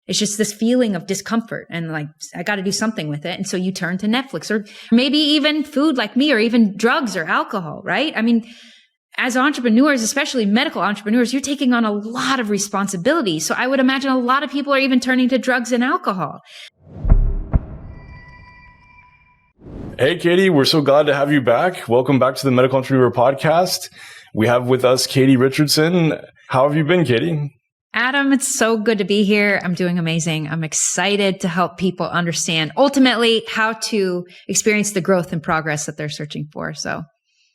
It's just this feeling of discomfort and like, I got to do something with it. And so you turn to Netflix or maybe even food like me, or even drugs or alcohol, right? I mean, as entrepreneurs, especially medical entrepreneurs, you're taking on a lot of responsibility. So I would imagine a lot of people are even turning to drugs and alcohol. Hey, Katie, we're so glad to have you back. Welcome back to the Medical Entrepreneur Podcast. We have with us Katie Richardson. How have you been, Katie? Adam, it's so good to be here. I'm doing amazing. I'm excited to help people understand ultimately how to experience the growth and progress that they're searching for. So,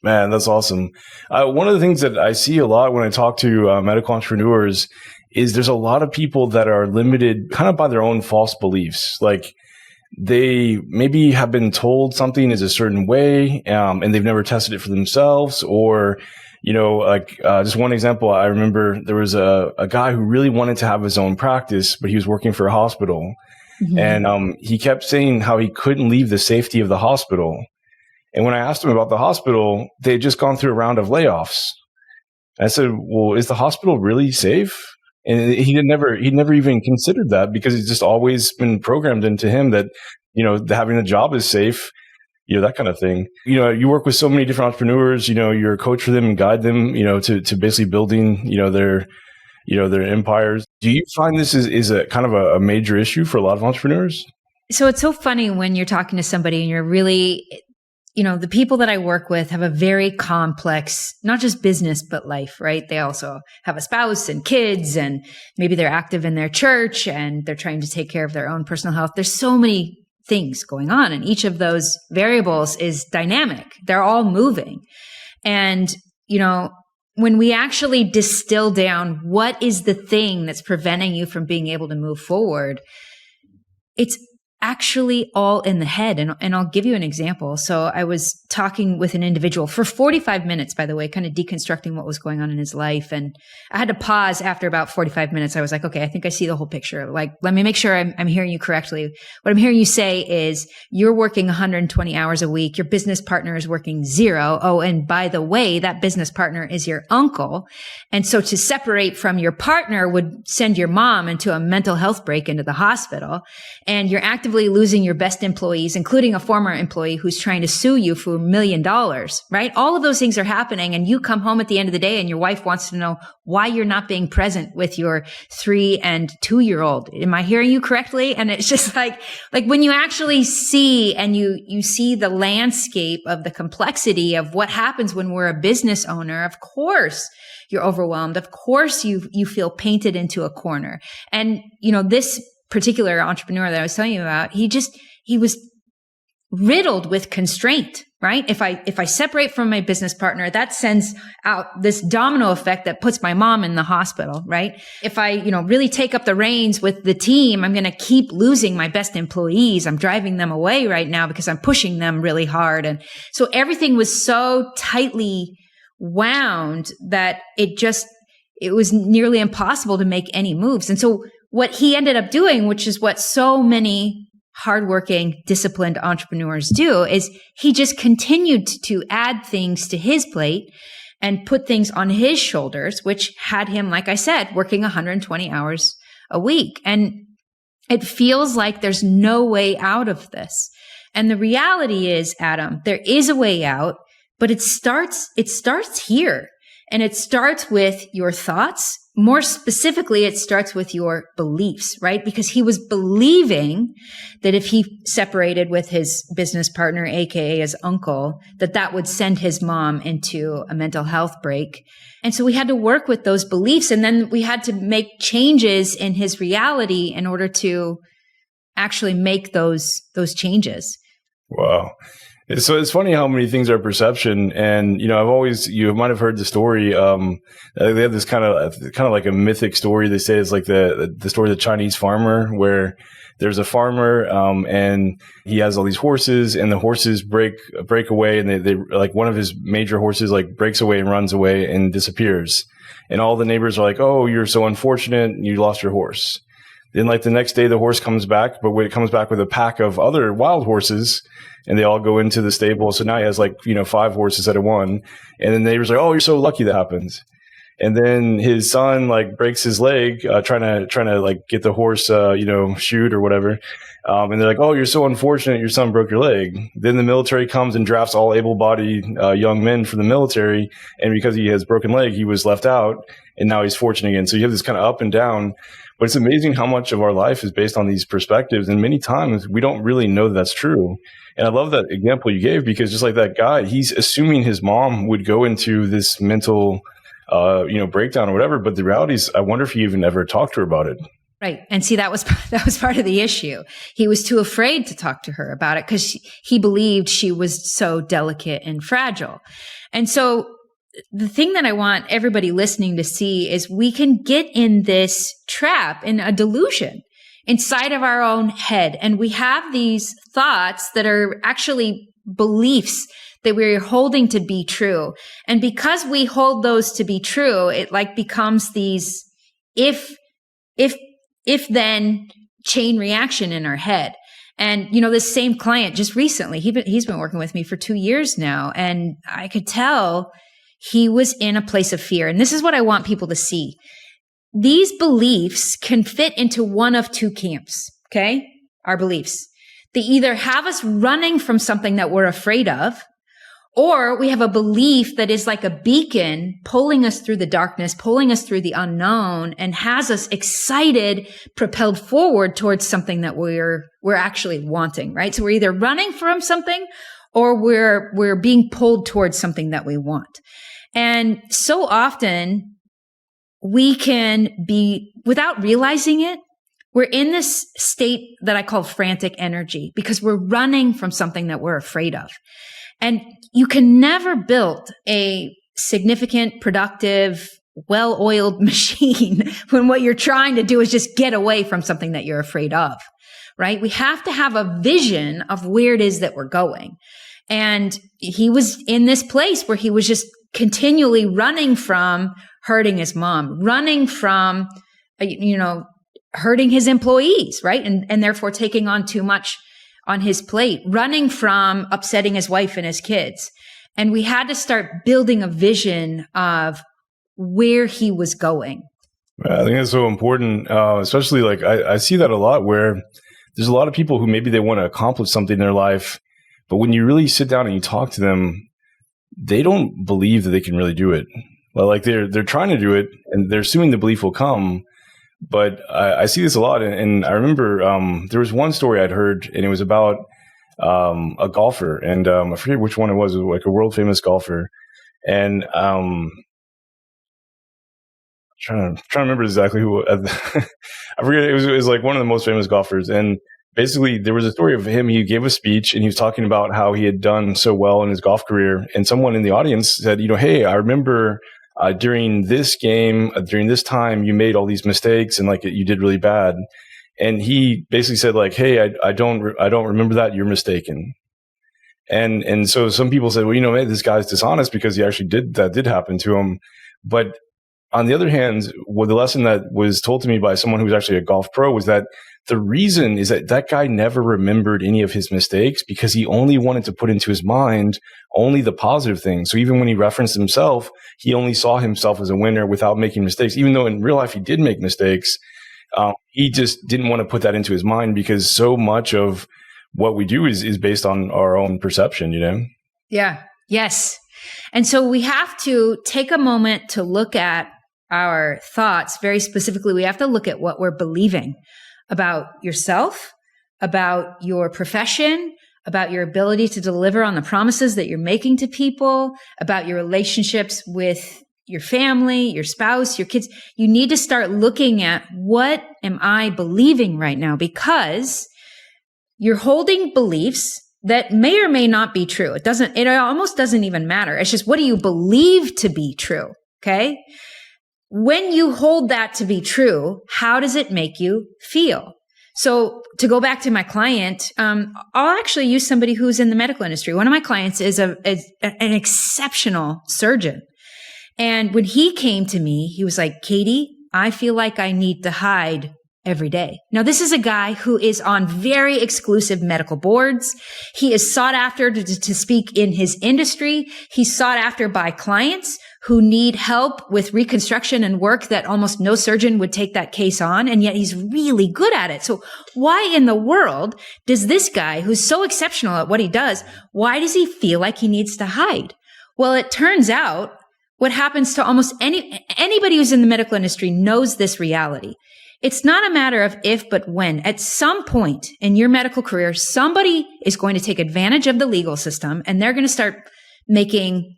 man, that's awesome. One of the things that I see a lot when I talk to medical entrepreneurs is there's a lot of people that are limited kind of by their own false beliefs. Like they maybe have been told something is a certain way, and they've never tested it for themselves, or just one example, I remember there was a guy who really wanted to have his own practice, but he was working for a hospital. Mm-hmm. And he kept saying how he couldn't leave the safety of the hospital. And when I asked him about the hospital, they had just gone through a round of layoffs. I said, well, is the hospital really safe? And he'd never even considered that, because it's just always been programmed into him that, having a job is safe. That kind of thing. You work with so many different entrepreneurs, you're a coach for them and guide them, to basically building, their empires. Do you find this is a kind of a major issue for a lot of entrepreneurs? So it's so funny when you're talking to somebody and you're really, the people that I work with have a very complex, not just business, but life, right? They also have a spouse and kids, and maybe they're active in their church and they're trying to take care of their own personal health. There's so many things going on, and each of those variables is dynamic. They're all moving. And, when we actually distill down what is the thing that's preventing you from being able to move forward, it's actually all in the head. And I'll give you an example. So I was talking with an individual for 45 minutes, by the way, kind of deconstructing what was going on in his life. And I had to pause after about 45 minutes. I was like, okay, I think I see the whole picture. Like, let me make sure I'm hearing you correctly. What I'm hearing you say is you're working 120 hours a week. Your business partner is working 0. Oh, and by the way, that business partner is your uncle. And so to separate from your partner would send your mom into a mental health break into the hospital. And you're actively losing your best employees, including a former employee who's trying to sue you for $1 million, right? All of those things are happening, and you come home at the end of the day and your wife wants to know why you're not being present with your 3 and 2-year-old. Am I hearing you correctly? And it's just like when you actually see and you see the landscape of the complexity of what happens when we're a business owner, of course you're overwhelmed. Of course you feel painted into a corner. And, this particular entrepreneur that I was telling you about, he was riddled with constraint, right? If I separate from my business partner, that sends out this domino effect that puts my mom in the hospital, right? If I, really take up the reins with the team, I'm going to keep losing my best employees. I'm driving them away right now because I'm pushing them really hard. And so everything was so tightly wound that it was nearly impossible to make any moves. And so what he ended up doing, which is what so many hardworking, disciplined entrepreneurs do, is he just continued to add things to his plate and put things on his shoulders, which had him, like I said, working 120 hours a week. And it feels like there's no way out of this. And the reality is, Adam, there is a way out, but it starts here. And it starts with your thoughts. More specifically, it starts with your beliefs, right? Because he was believing that if he separated with his business partner, aka his uncle, that would send his mom into a mental health break. And so we had to work with those beliefs, and then we had to make changes in his reality in order to actually make those changes. Wow. So it's funny how many things are perception. And, you might have heard the story. They have this kind of like a mythic story. They say it's like the story of the Chinese farmer, where there's a farmer, and he has all these horses, and the horses break away, and they like one of his major horses like breaks away and runs away and disappears. And all the neighbors are like, "Oh, you're so unfortunate. You lost your horse." Then like the next day, the horse comes back, but when it comes back with a pack of other wild horses, and they all go into the stable. So now he has 5 horses instead of 1. And then the neighbors are like, "Oh, you're so lucky that happened." And then his son like breaks his leg, trying to like get the horse, shoot or whatever. And they're like, "Oh, you're so unfortunate. Your son broke your leg." Then the military comes and drafts all able-bodied young men for the military. And because he has broken leg, he was left out. And now he's fortunate again. So you have this kind of up and down. But it's amazing how much of our life is based on these perspectives. And many times we don't really know that that's true. And I love that example you gave, because just like that guy, he's assuming his mom would go into this mental breakdown or whatever. But the reality is, I wonder if he even ever talked to her about it. Right. And see, that was part of the issue. He was too afraid to talk to her about it because he believed she was so delicate and fragile. And so the thing that I want everybody listening to see is we can get in this trap, in a delusion inside of our own head. And we have these thoughts that are actually beliefs that we're holding to be true. And because we hold those to be true, it like becomes these if then chain reaction in our head. And, this same client just recently, he's been working with me for 2 years now. And I could tell he was in a place of fear. And this is what I want people to see. These beliefs can fit into one of two camps. Okay. Our beliefs. They either have us running from something that we're afraid of, or we have a belief that is like a beacon pulling us through the darkness, pulling us through the unknown, and has us excited, propelled forward towards something that we're actually wanting, right? So we're either running from something or we're being pulled towards something that we want. And so often we can be, without realizing it, we're in this state that I call frantic energy because we're running from something that we're afraid of. And you can never build a significant, productive, well-oiled machine when what you're trying to do is just get away from something that you're afraid of, right? We have to have a vision of where it is that we're going. And he was in this place where he was just continually running from hurting his mom, running from, hurting his employees, right? And therefore taking on too much on his plate, running from upsetting his wife and his kids. And we had to start building a vision of where he was going. I think that's so important, especially like I see that a lot where there's a lot of people who maybe they want to accomplish something in their life, but when you really sit down and you talk to them, they don't believe that they can really do it. Well, like they're trying to do it and they're assuming the belief will come. But I see this a lot. And I remember there was one story I'd heard, and it was about a golfer. And I forget which one it was. It was like a world famous golfer. And trying to remember exactly who. I forget. It was like one of the most famous golfers. And basically, there was a story of him. He gave a speech, and he was talking about how he had done so well in his golf career. And someone in the audience said, "Hey, I remember during this game, during this time, you made all these mistakes, and like you did really bad." And he basically said, like, "Hey, I don't remember that. You're mistaken." And so some people said, "Well, man, this guy's dishonest because he actually did happen to him." But on the other hand, the lesson that was told to me by someone who was actually a golf pro was that the reason is that guy never remembered any of his mistakes because he only wanted to put into his mind only the positive things. So even when he referenced himself, he only saw himself as a winner without making mistakes. Even though in real life he did make mistakes, he just didn't want to put that into his mind because so much of what we do is based on our own perception, Yeah. Yes. And so we have to take a moment to look at our thoughts. Very specifically, we have to look at what we're believing about yourself, about your profession, about your ability to deliver on the promises that you're making to people, about your relationships with your family, your spouse, your kids. You need to start looking at what am I believing right now? Because you're holding beliefs that may or may not be true. It almost doesn't even matter. It's just, what do you believe to be true? Okay. When you hold that to be true, how does it make you feel? So to go back to my client, I'll actually use somebody who's in the medical industry. One of my clients is an exceptional surgeon. And when he came to me, he was like, "Katie, I feel like I need to hide every day. Now, this is a guy who is on very exclusive medical boards. He is sought after to speak in his industry. He's sought after by clients who need help with reconstruction and work that almost no surgeon would take that case on. And yet he's really good at it. So why in the world does this guy, who's so exceptional at what he does, why does he feel like he needs to hide? Well, it turns out what happens to almost anybody who's in the medical industry knows this reality. It's not a matter of if, but when. At some point in your medical career, somebody is going to take advantage of the legal system and they're going to start making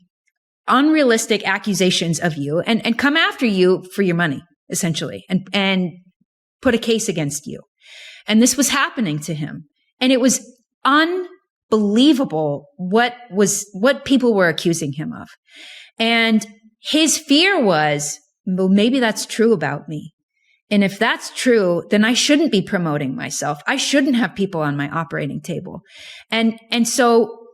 unrealistic accusations of you and come after you for your money, essentially, and put a case against you. And this was happening to him. And it was unbelievable what people were accusing him of. And his fear was, well, maybe that's true about me. And if that's true, then I shouldn't be promoting myself. I shouldn't have people on my operating table. And so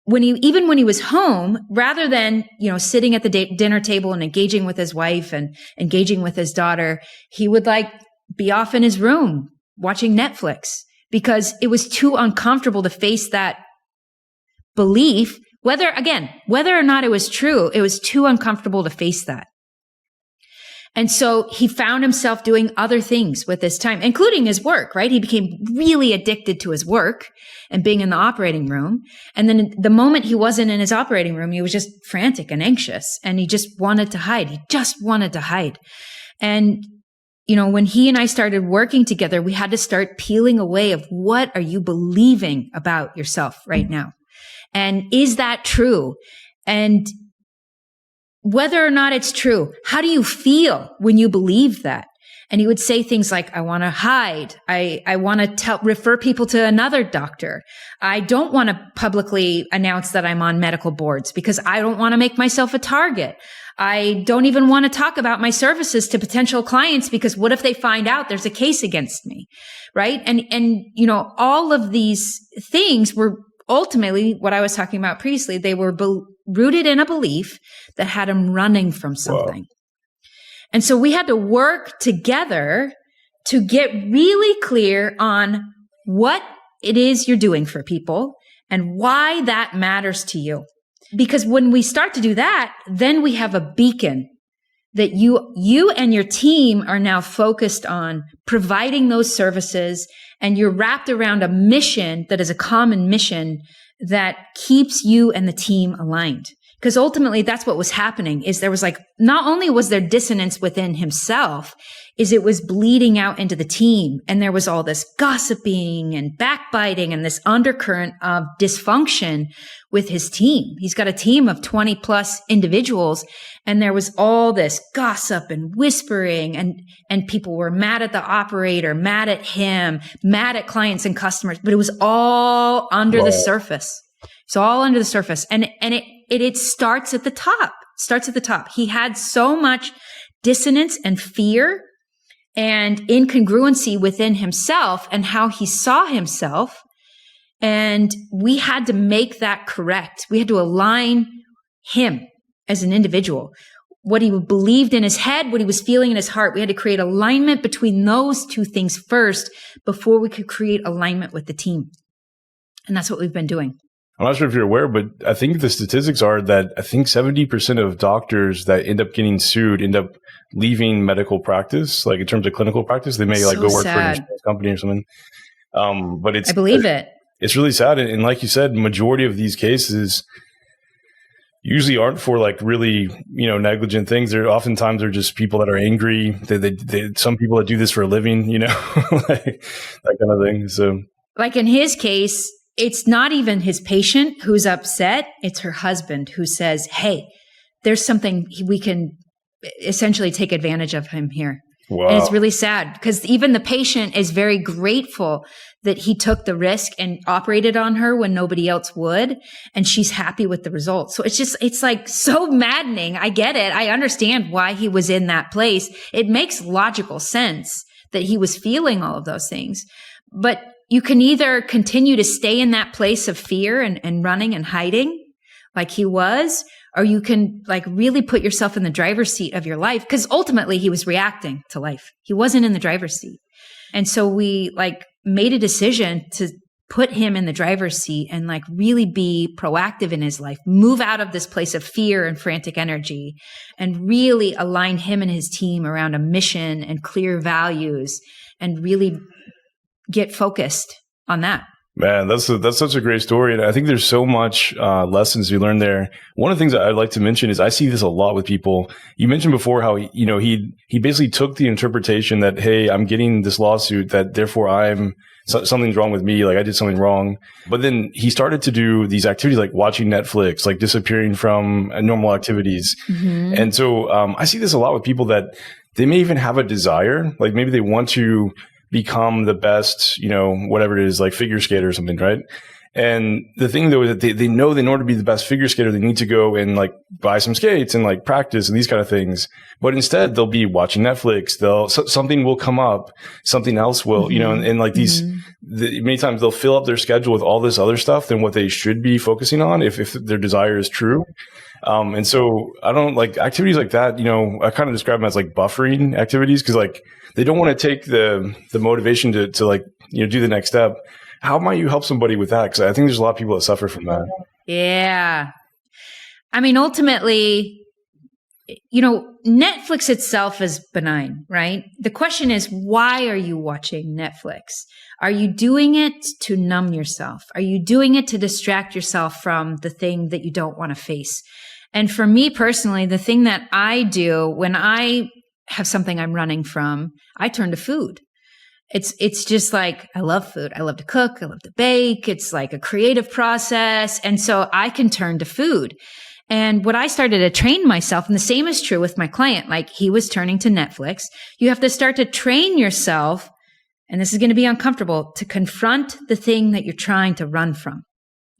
when he was home, rather than, sitting at the dinner table and engaging with his wife and engaging with his daughter, he would be off in his room watching Netflix because it was too uncomfortable to face that belief. Whether or not it was true, it was too uncomfortable to face that. And so he found himself doing other things with his time, including his work, right? He became really addicted to his work and being in the operating room. And then the moment he wasn't in his operating room, he was just frantic and anxious and he just wanted to hide. He just wanted to hide. And, when he and I started working together, we had to start peeling away of what are you believing about yourself right now? And is that true? And whether or not it's true, how do you feel when you believe that? And he would say things like, I want to hide. I want to refer people to another doctor. I don't want to publicly announce that I'm on medical boards because I don't want to make myself a target. I don't even want to talk about my services to potential clients because what if they find out there's a case against me, right? And all of these things were ultimately what I was talking about previously. They were rooted in a belief that had him running from something. Whoa. And so we had to work together to get really clear on what it is you're doing for people and why that matters to you. Because when we start to do that, then we have a beacon that you and your team are now focused on providing those services, and you're wrapped around a mission that is a common mission that keeps you and the team aligned. Because ultimately that's what was happening is there was not only was there dissonance within himself, is it was bleeding out into the team. And there was all this gossiping and backbiting and this undercurrent of dysfunction with his team. He's got a team of 20 plus individuals. And there was all this gossip and whispering and people were mad at the operator, mad at him, mad at clients and customers, but it was all under the surface. It's all under the surface. And it starts at the top. He had so much dissonance and fear and incongruency within himself and how he saw himself. And we had to make that correct. We had to align him as an individual, what he believed in his head, what he was feeling in his heart. We had to create alignment between those two things first before we could create alignment with the team. And that's what we've been doing. I'm not sure if you're aware, but I think the statistics are that 70% of doctors that end up getting sued end up leaving medical practice, in terms of clinical practice. They may go work for an insurance company or something. But I believe it. It's really sad. And like you said, majority of these cases usually aren't for really, negligent things. Oftentimes they're just people that are angry. They some people that do this for a living, that kind of thing. So in his case, it's not even his patient who's upset. It's her husband who says, hey, there's something we can essentially take advantage of him here. Wow. And it's really sad because even the patient is very grateful that he took the risk and operated on her when nobody else would. And she's happy with the results. So it's so maddening. I get it. I understand why he was in that place. It makes logical sense that he was feeling all of those things. But you can either continue to stay in that place of fear and running and hiding like he was, or you can really put yourself in the driver's seat of your life. Because ultimately he was reacting to life. He wasn't in the driver's seat. And so we like made a decision to put him in the driver's seat and like really be proactive in his life, move out of this place of fear and frantic energy, and really align him and his team around a mission and clear values, and really get focused on that. Man, that's such a great story. And I think there's so much lessons we learned there. One of the things that I'd like to mention is I see this a lot with people. You mentioned before how, he basically took the interpretation that, hey, I'm getting this lawsuit, that therefore something's wrong with me. Like I did something wrong. But then he started to do these activities like watching Netflix, like disappearing from normal activities. Mm-hmm. And so I see this a lot with people that they may even have a desire, like maybe they want to become the best, whatever it is, like figure skater or something, right? And the thing though is that they know that in order to be the best figure skater, they need to go and like buy some skates and like practice and these kind of things. But instead they'll be watching Netflix. Something will come up, something else will, mm-hmm. And like these, many times they'll fill up their schedule with all this other stuff than what they should be focusing on if their desire is true. And so I don't like activities like that, I kind of describe them as like buffering activities, because like they don't want to take the motivation to like, do the next step. How might you help somebody with that? Because I think there's a lot of people that suffer from that. Yeah. I mean, ultimately, Netflix itself is benign, right? The question is, why are you watching Netflix? Are you doing it to numb yourself? Are you doing it to distract yourself from the thing that you don't want to face? And for me personally, the thing that I do when I have something I'm running from, I turn to food. It's just like, I love food. I love to cook. I love to bake. It's like a creative process. And so I can turn to food. And what I started to train myself, and the same is true with my client, like he was turning to Netflix. You have to start to train yourself, and this is going to be uncomfortable, to confront the thing that you're trying to run from.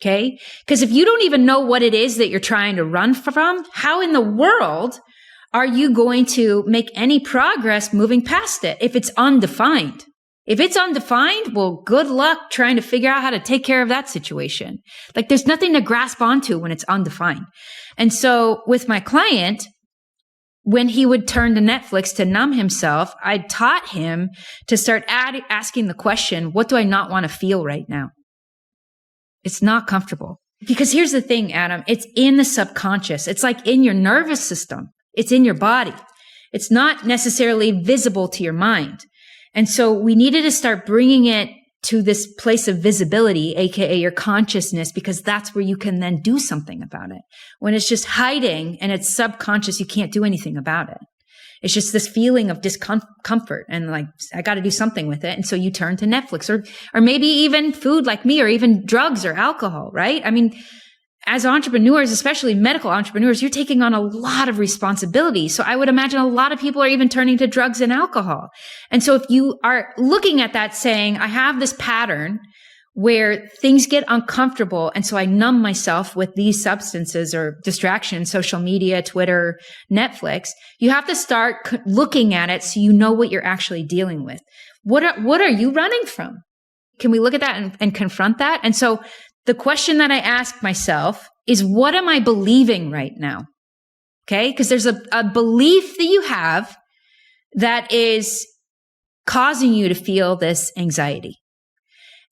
Okay? Because if you don't even know what it is that you're trying to run from, how in the world are you going to make any progress moving past it if it's undefined? If it's undefined, well, good luck trying to figure out how to take care of that situation. Like there's nothing to grasp onto when it's undefined. And so with my client, when he would turn to Netflix to numb himself, I taught him to start asking the question, what do I not want to feel right now? It's not comfortable. Because here's the thing, Adam, it's in the subconscious. It's like in your nervous system. It's in your body. It's not necessarily visible to your mind. And so we needed to start bringing it to this place of visibility, aka your consciousness, because that's where you can then do something about it. When it's just hiding and it's subconscious, you can't do anything about it. It's just this feeling of discomfort and like, I got to do something with it. And so you turn to Netflix or maybe even food like me, or even drugs or alcohol, right? I mean, as entrepreneurs, especially medical entrepreneurs, you're taking on a lot of responsibility. So I would imagine a lot of people are even turning to drugs and alcohol. And so if you are looking at that saying, I have this pattern where things get uncomfortable, and so I numb myself with these substances or distractions, social media, Twitter, Netflix, you have to start looking at it so you know what you're actually dealing with. What are you running from? Can we look at that and confront that? And so the question that I ask myself is, what am I believing right now? Okay? Because there's a belief that you have that is causing you to feel this anxiety.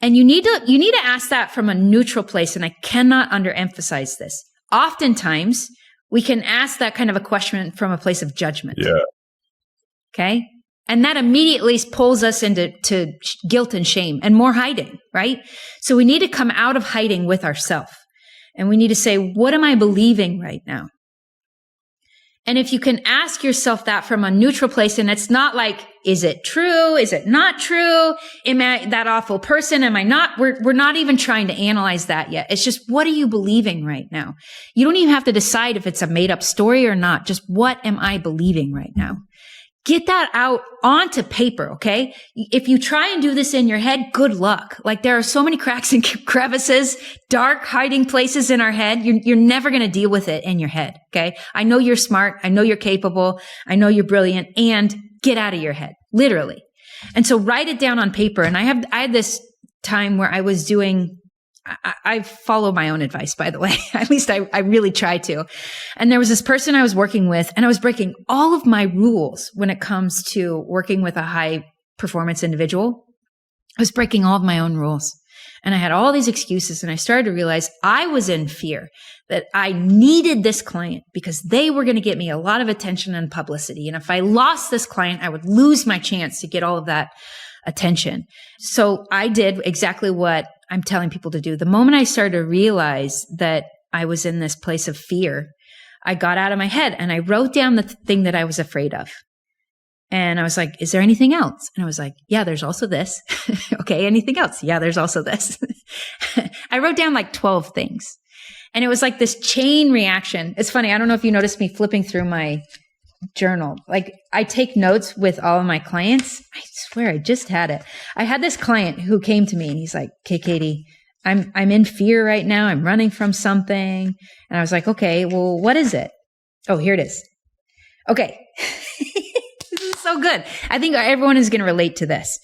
And you need to ask that from a neutral place. And I cannot underemphasize this. Oftentimes, we can ask that kind of a question from a place of judgment. Yeah. Okay? And that immediately pulls us into guilt and shame and more hiding, right? So we need to come out of hiding with ourselves. And we need to say, what am I believing right now? And if you can ask yourself that from a neutral place, and it's not like, is it true? Is it not true? Am I that awful person? Am I not? We're not even trying to analyze that yet. It's just, what are you believing right now? You don't even have to decide if it's a made up story or not. Just, what am I believing right now? Get that out onto paper, okay? If you try and do this in your head, good luck. Like, there are so many cracks and crevices, dark hiding places in our head. You're never going to deal with it in your head, okay? I know you're smart. I know you're capable. I know you're brilliant. And get out of your head, literally. And so write it down on paper. And I had this time where I was doing, I follow my own advice, by the way. At least I really try to. And there was this person I was working with, and I was breaking all of my rules when it comes to working with a high performance individual. I was breaking all of my own rules. And I had all these excuses, and I started to realize I was in fear that I needed this client because they were going to get me a lot of attention and publicity. And if I lost this client, I would lose my chance to get all of that attention. So I did exactly what I'm telling people to do. The moment I started to realize that I was in this place of fear, I got out of my head and I wrote down the thing that I was afraid of. And I was like, is there anything else? And I was like, yeah, there's also this. Okay, anything else? Yeah, there's also this. I wrote down like 12 things. And it was like this chain reaction. It's funny. I don't know if you noticed me flipping through my journal. Like I take notes with all of my clients. I swear I just had it. I had this client who came to me and he's like, okay, Katie, I'm in fear right now. I'm running from something. And I was like, okay, well, what is it? Oh, here it is. Okay. So good. I think everyone is going to relate to this.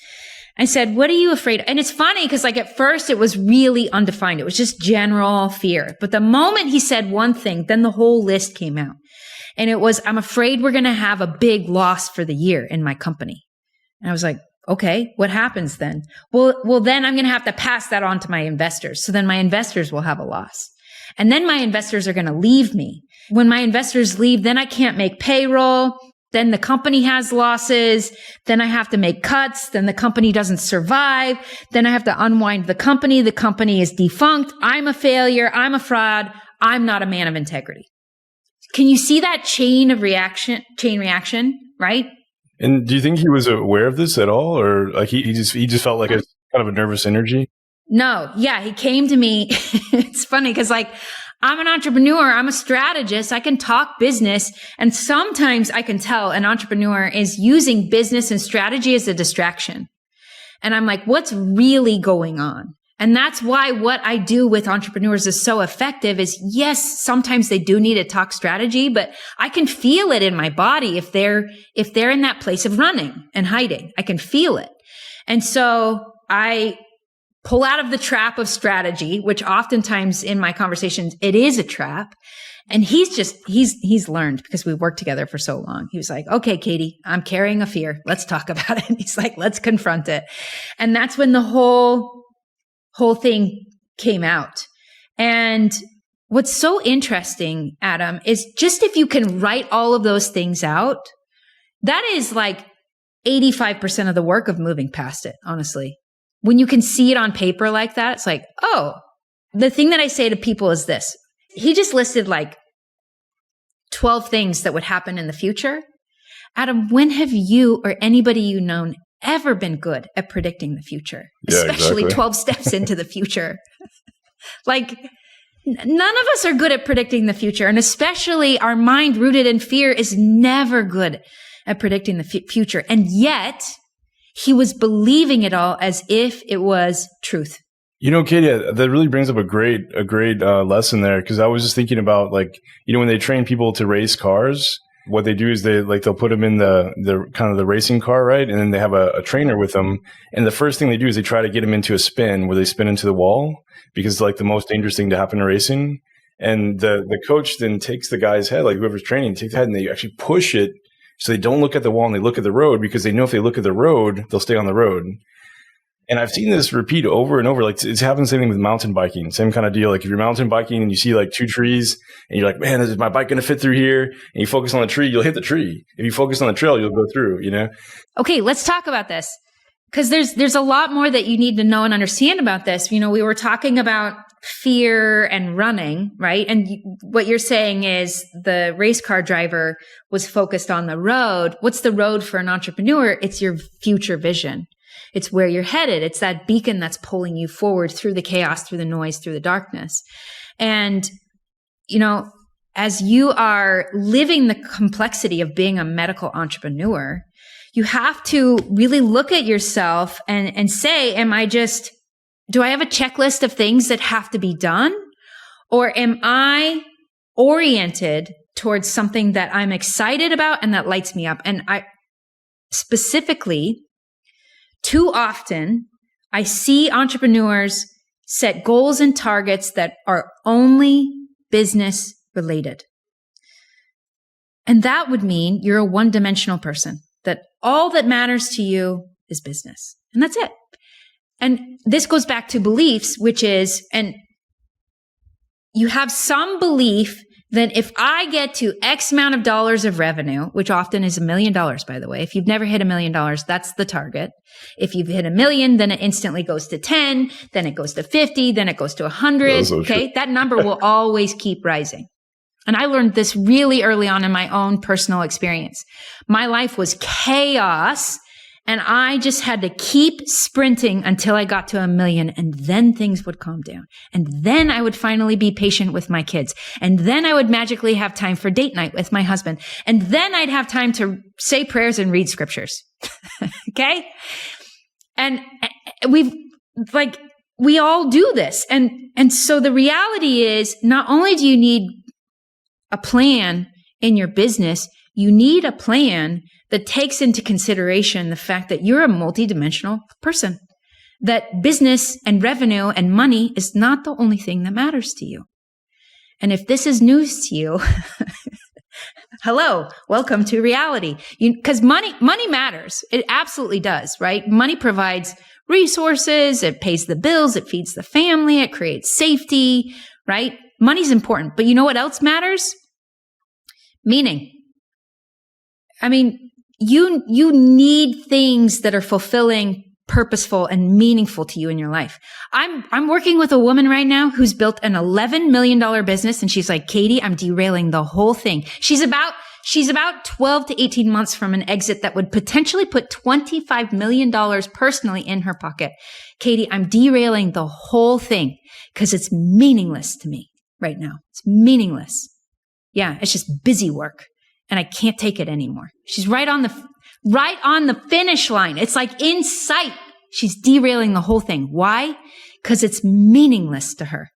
I said, what are you afraid of? And it's funny because like at first it was really undefined. It was just general fear. But the moment he said one thing, then the whole list came out. And it was, I'm afraid we're going to have a big loss for the year in my company. And I was like, okay, what happens then? Well, then I'm going to have to pass that on to my investors. So then my investors will have a loss. And then my investors are going to leave me. When my investors leave, then I can't make payroll. Then the company has losses. Then I have to make cuts. Then the company doesn't survive. Then I have to unwind the company. The company is defunct. I'm a failure. I'm a fraud. I'm not a man of integrity. Can you see that chain reaction, right? And do you think he was aware of this at all? Or like he just felt like a kind of a nervous energy? No. Yeah. He came to me. It's funny because like, I'm an entrepreneur. I'm a strategist. I can talk business. And sometimes I can tell an entrepreneur is using business and strategy as a distraction. And I'm like, what's really going on? And that's why what I do with entrepreneurs is so effective is yes, sometimes they do need to talk strategy, but I can feel it in my body if they're in that place of running and hiding. I can feel it. And so I pull out of the trap of strategy, which oftentimes in my conversations, it is a trap. And he's learned because we worked together for so long. He was like, okay, Katie, I'm carrying a fear. Let's talk about it. He's like, let's confront it. And that's when the whole thing came out. And what's so interesting, Adam, is just if you can write all of those things out, that is like 85% of the work of moving past it, honestly. When you can see it on paper like that, it's like, oh, the thing that I say to people is this. He just listed like 12 things that would happen in the future. Adam, when have you or anybody you known ever been good at predicting the future? Yeah, especially exactly. 12 steps into the future. Like none of us are good at predicting the future. And especially our mind rooted in fear is never good at predicting the future. And yet he was believing it all as if it was truth. You know, Katie, that really brings up a great lesson there. Cause I was just thinking about like, you know, when they train people to race cars, what they do is they'll put them in the kind of the racing car, right? And then they have a trainer with them. And the first thing they do is they try to get them into a spin where they spin into the wall because it's like the most dangerous thing to happen in racing. And the coach then takes the guy's head, like whoever's training, takes the head and they actually push it so they don't look at the wall and they look at the road because they know if they look at the road, they'll stay on the road. And I've seen this repeat over and over. Like it's happened the same thing with mountain biking, same kind of deal. Like if you're mountain biking and you see like two trees and you're like, man, is my bike going to fit through here? And you focus on the tree, you'll hit the tree. If you focus on the trail, you'll go through, you know? Okay, let's talk about this. Because there's a lot more that you need to know and understand about this. You know, we were talking about fear and running, right? And what you're saying is the race car driver was focused on the road. What's the road for an entrepreneur? It's your future vision. It's where you're headed. It's that beacon that's pulling you forward through the chaos, through the noise, through the darkness. And, you know, as you are living the complexity of being a medical entrepreneur, you have to really look at yourself and say, do I have a checklist of things that have to be done? Or am I oriented towards something that I'm excited about and that lights me up? And I specifically, too often, I see entrepreneurs set goals and targets that are only business related. And that would mean you're a one-dimensional person, that all that matters to you is business. And that's it. And this goes back to beliefs, which is, and you have some belief that if I get to X amount of dollars of revenue, which often is $1 million, by the way, if you've never hit $1 million, that's the target. If you've hit 1 million, then it instantly goes to 10, then it goes to 50, then it goes to 100. So okay. true. That number will always keep rising. And I learned this really early on in my own personal experience. My life was chaos, and I just had to keep sprinting until I got to 1 million, and then things would calm down. And then I would finally be patient with my kids. And then I would magically have time for date night with my husband. And then I'd have time to say prayers and read scriptures. Okay? And we all do this. And so the reality is, not only do you need a plan in your business, you need a plan that takes into consideration the fact that you're a multidimensional person, that business and revenue and money is not the only thing that matters to you. And if this is news to you, hello, welcome to reality. Because money matters. It absolutely does, right? Money provides resources. It pays the bills. It feeds the family. It creates safety, right? Money's important. But you know what else matters? Meaning. I mean, you need things that are fulfilling, purposeful, and meaningful to you in your life. I'm working with a woman right now who's built an $11 million business, and she's like, Katie, I'm derailing the whole thing. She's about 12 to 18 months from an exit that would potentially put $25 million personally in her pocket. Katie, I'm derailing the whole thing because it's meaningless to me right now. It's meaningless. Yeah, it's just busy work. And I can't take it anymore. She's right on the finish line. It's like in sight. She's derailing the whole thing. Why? Because it's meaningless to her.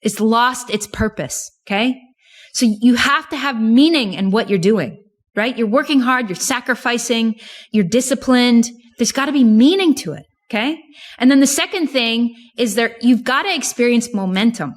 It's lost its purpose. Okay. So you have to have meaning in what you're doing, right? You're working hard. You're sacrificing. You're disciplined. There's got to be meaning to it. Okay. And then the second thing is you've got to experience momentum.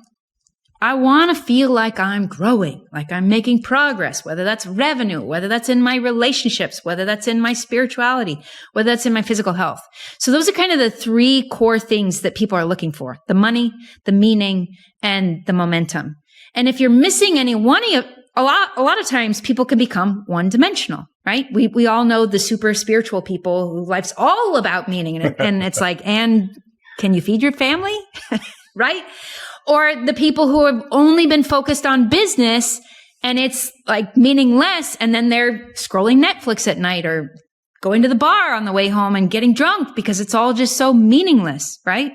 I want to feel like I'm growing, like I'm making progress, whether that's revenue, whether that's in my relationships, whether that's in my spirituality, whether that's in my physical health. So those are kind of the 3 core things that people are looking for: the money, the meaning, and the momentum. And if you're missing any one of a lot of times people can become one-dimensional, right? We all know the super spiritual people whose life's all about meaning, and it's like, and can you feed your family? Right? Or the people who have only been focused on business and it's like meaningless, and then they're scrolling Netflix at night or going to the bar on the way home and getting drunk because it's all just so meaningless, right?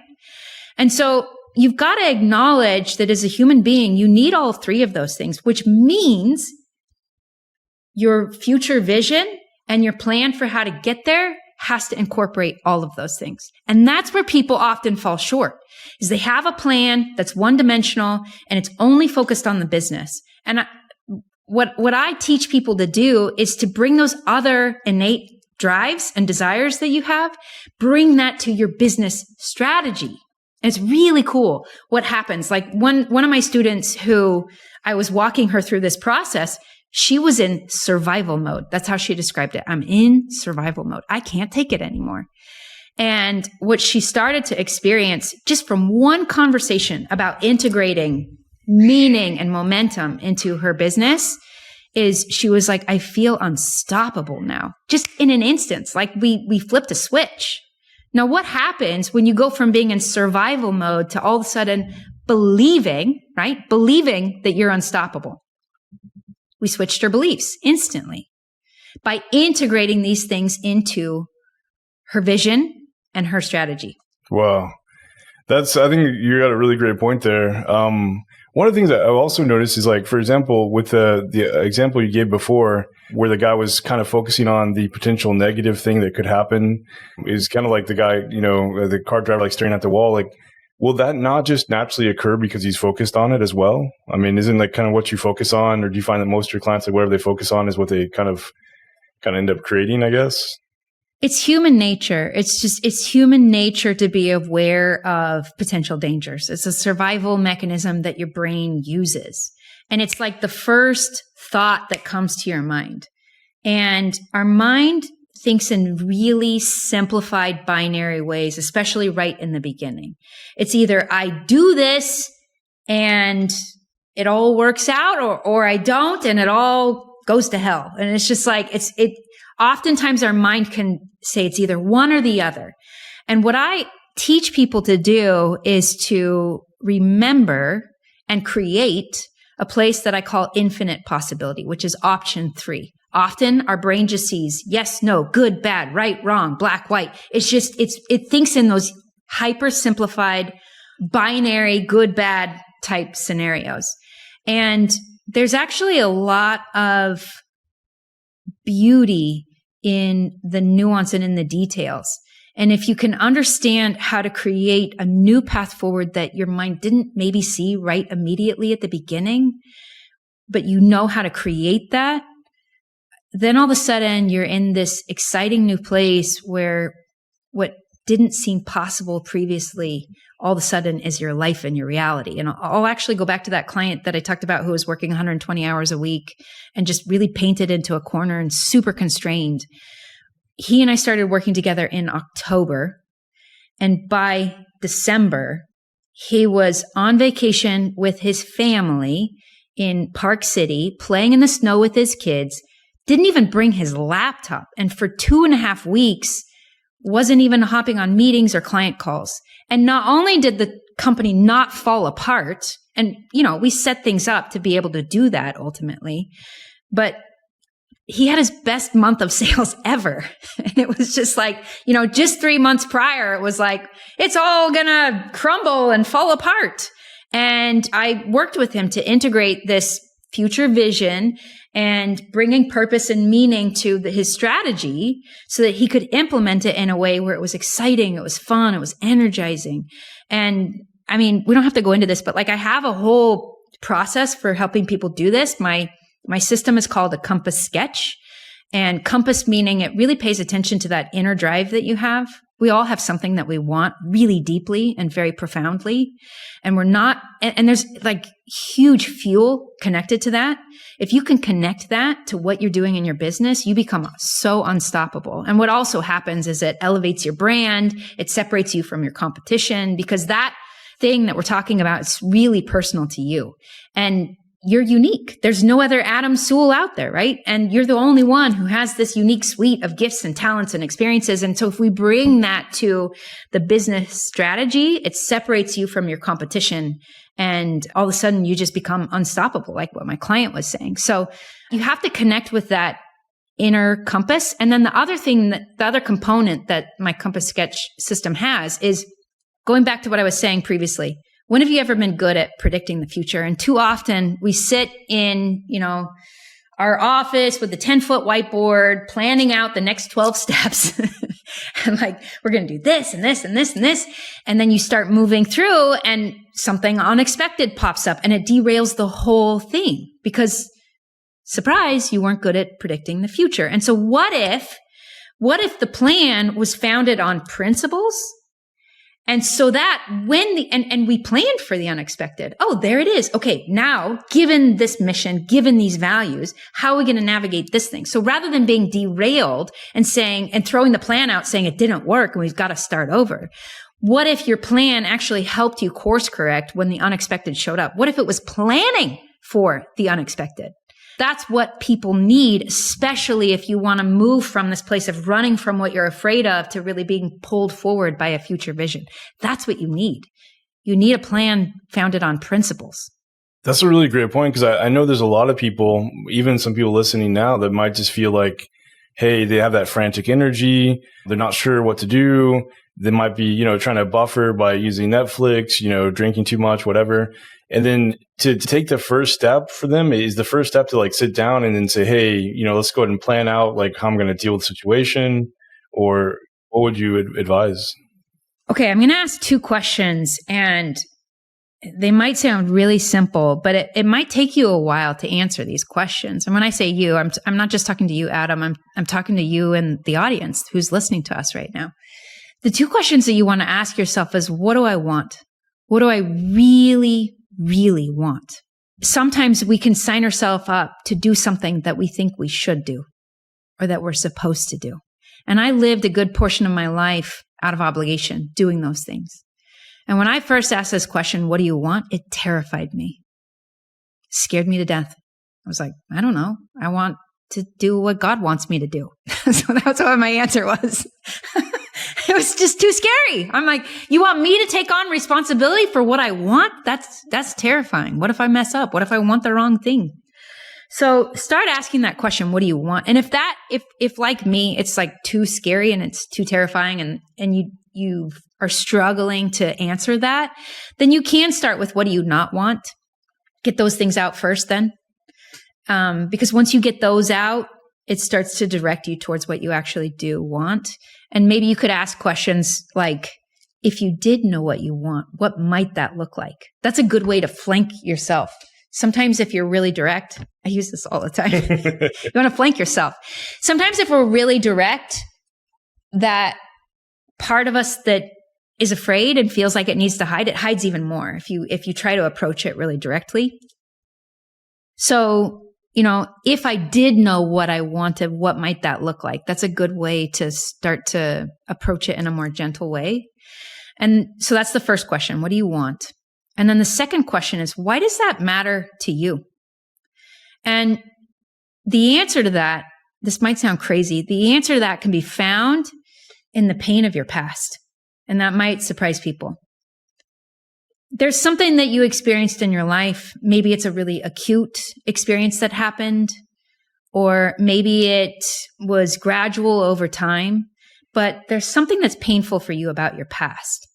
And so you've got to acknowledge that as a human being, you need all 3 of those things, which means your future vision and your plan for how to get there has to incorporate all of those things. And that's where people often fall short, is they have a plan that's one-dimensional and it's only focused on the business. And what I teach people to do is to bring those other innate drives and desires that you have, bring that to your business strategy. And it's really cool what happens. Like one of my students who I was walking her through this process, she was in survival mode. That's how she described it. I'm in survival mode. I can't take it anymore. And what she started to experience just from one conversation about integrating meaning and momentum into her business is she was like, I feel unstoppable now. Just in an instance, like we flipped a switch. Now, what happens when you go from being in survival mode to all of a sudden believing, right? Believing that you're unstoppable. We switched her beliefs instantly by integrating these things into her vision and her strategy. Wow. I think you got a really great point there. One of the things that I've also noticed is, like, for example, with the example you gave before, where the guy was kind of focusing on the potential negative thing that could happen, is kind of like the guy, the car driver, like staring at the wall. Like, will that not just naturally occur because he's focused on it as well? I mean, isn't like kind of what you focus on, or do you find that most of your clients, like whatever they focus on is what they kind of end up creating, I guess? It's human nature. It's human nature to be aware of potential dangers. It's a survival mechanism that your brain uses. And it's like the first thought that comes to your mind. And our mind thinks in really simplified binary ways, especially right in the beginning. It's either I do this and it all works out, or I don't and it all goes to hell. And it's just like, oftentimes our mind can say it's either one or the other. And what I teach people to do is to remember and create a place that I call infinite possibility, which is option 3. Often our brain just sees yes, no, good, bad, right, wrong, black, white. It thinks in those hyper simplified binary good, bad type scenarios. And there's actually a lot of beauty in the nuance and in the details. And if you can understand how to create a new path forward that your mind didn't maybe see right immediately at the beginning, but you know how to create that, then all of a sudden you're in this exciting new place where what didn't seem possible previously all of a sudden is your life and your reality. And I'll actually go back to that client that I talked about who was working 120 hours a week and just really painted into a corner and super constrained. He and I started working together in October. And by December, he was on vacation with his family in Park City, playing in the snow with his kids, didn't even bring his laptop. And for 2.5 weeks, wasn't even hopping on meetings or client calls. And not only did the company not fall apart, and, we set things up to be able to do that ultimately, but he had his best month of sales ever. And it was just like, just 3 months prior, it was like, it's all gonna crumble and fall apart. And I worked with him to integrate this future vision and bringing purpose and meaning to his strategy so that he could implement it in a way where it was exciting, it was fun, it was energizing. And I mean, we don't have to go into this, but like I have a whole process for helping people do this. My system is called a compass sketch, and compass meaning it really pays attention to that inner drive that you have. We all have something that we want really deeply and very profoundly. And and there's like huge fuel connected to that. If you can connect that to what you're doing in your business, you become so unstoppable. And what also happens is it elevates your brand. It separates you from your competition because that thing that we're talking about is really personal to you. And you're unique. There's no other Adam Sewell out there, right? And you're the only one who has this unique suite of gifts and talents and experiences. And so if we bring that to the business strategy, it separates you from your competition. And all of a sudden you just become unstoppable, like what my client was saying. So you have to connect with that inner compass. And then the other component that my compass sketch system has is going back to what I was saying previously. When have you ever been good at predicting the future? And too often we sit in, our office with the 10-foot whiteboard, planning out the next 12 steps. And like, we're going to do this and this and this and this. And then you start moving through and something unexpected pops up and it derails the whole thing because surprise, you weren't good at predicting the future. And so what if the plan was founded on principles? And so that and we planned for the unexpected. Oh, there it is. Okay. Now, given this mission, given these values, how are we going to navigate this thing? So rather than being derailed and throwing the plan out saying it didn't work and we've got to start over, what if your plan actually helped you course correct when the unexpected showed up? What if it was planning for the unexpected? That's what people need, especially if you want to move from this place of running from what you're afraid of to really being pulled forward by a future vision. That's what you need. You need a plan founded on principles. That's a really great point because I know there's a lot of people, even some people listening now, that might just feel like, hey, they have that frantic energy. They're not sure what to do. They might be, trying to buffer by using Netflix, drinking too much, whatever. And then to take the first step for them is the first step to like sit down and then say, hey, let's go ahead and plan out like how I'm going to deal with the situation, or what would you advise? Okay, I'm going to ask 2 questions and they might sound really simple, but it might take you a while to answer these questions. And when I say you, I'm not just talking to you, Adam. I'm talking to you and the audience who's listening to us right now. The 2 questions that you want to ask yourself is, what do I want? What do I really, really want? Sometimes we can sign ourselves up to do something that we think we should do or that we're supposed to do. And I lived a good portion of my life out of obligation doing those things. And when I first asked this question, what do you want? It terrified me. It scared me to death. I was like, I don't know. I want to do what God wants me to do. So that's what my answer was. It was just too scary. I'm like, you want me to take on responsibility for what I want? That's terrifying. What if I mess up? What if I want the wrong thing? So start asking that question, what do you want? And if like me, it's like too scary and it's too terrifying and you are struggling to answer that, then you can start with what do you not want? Get those things out first then. Because once you get those out, it starts to direct you towards what you actually do want. And maybe you could ask questions like, if you did know what you want, what might that look like? That's a good way to flank yourself. Sometimes if you're really direct, I use this all the time. You want to flank yourself. Sometimes if we're really direct, that part of us that is afraid and feels like it needs to hide, it hides even more if you try to approach it really directly. So, if I did know what I wanted, what might that look like? That's a good way to start to approach it in a more gentle way. And so that's the first question. What do you want? And then the second question is, why does that matter to you? And the answer to that, this might sound crazy, the answer to that can be found in the pain of your past. And that might surprise people. There's something that you experienced in your life. Maybe it's a really acute experience that happened, or maybe it was gradual over time, but there's something that's painful for you about your past.